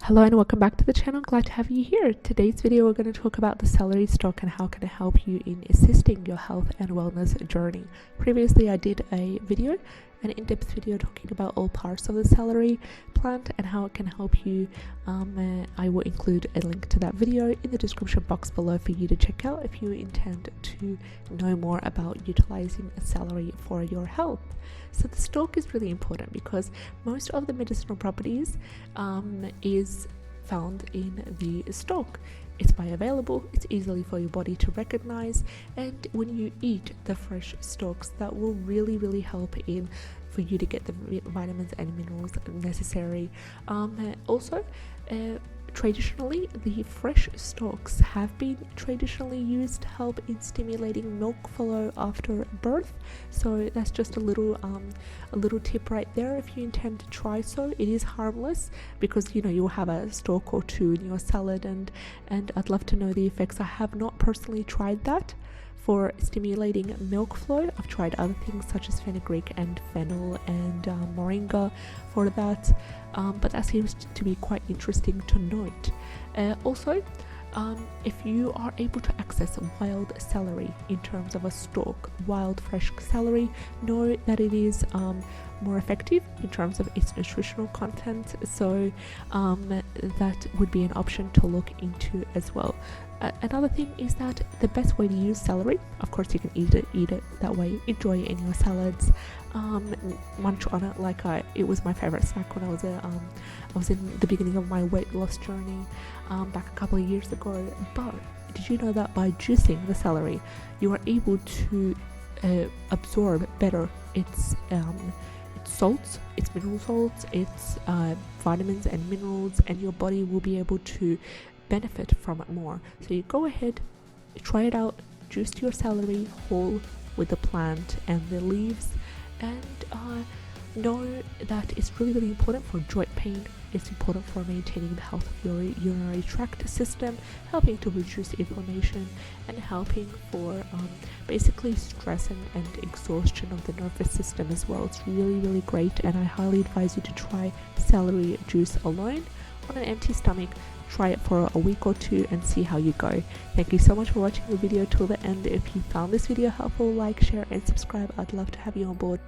Hello and welcome back to the channel. Glad to have you here. Today's video we're going to talk about the celery stalk and how can it help you in assisting your health and wellness journey. Previously I did an in-depth video talking about all parts of the celery plant and how it can help you. I will include a link to that video in the description box below for you to check out if you intend to know more about utilizing celery for your health. So the stalk is really important because most of the medicinal properties is found in the stalk. It's bioavailable, it's easily for your body to recognize, and when you eat the fresh stalks, that will really help in for you to get the vitamins and minerals necessary. Traditionally, the fresh stalks have been traditionally used to help in stimulating milk flow after birth. So that's just a little tip right there if you intend to try. So it is harmless because you'll have a stalk or two in your salad, and I'd love to know the effects. I have not personally tried that for stimulating milk flow. I've tried other things such as fenugreek and fennel and moringa for that, but that seems to be quite interesting to note. If you are able to access wild celery in terms of a stalk, wild fresh celery, know that it is more effective in terms of its nutritional content, so that would be an option to look into as well. Another thing is that the best way to use celery, of course you can eat it that way, enjoy it in your salads, munch on it like it was my favorite snack when I was in the beginning of my weight loss journey back a couple of years ago. But did you know that by juicing the celery you are able to absorb better its salts, its mineral salts, its vitamins and minerals, and your body will be able to benefit from it more. So you go ahead, try it out, juice your celery whole with the plant and the leaves, and know that it's really important for joint pain. It's important for maintaining the health of your urinary tract system, helping to reduce inflammation, and helping for basically stress and exhaustion of the nervous system as well. It's really great, and I highly advise you to try celery juice alone on an empty stomach. Try it for a week or two and see how you go. Thank you so much for watching the video till the end. If you found this video helpful, like, share and subscribe. I'd love to have you on board.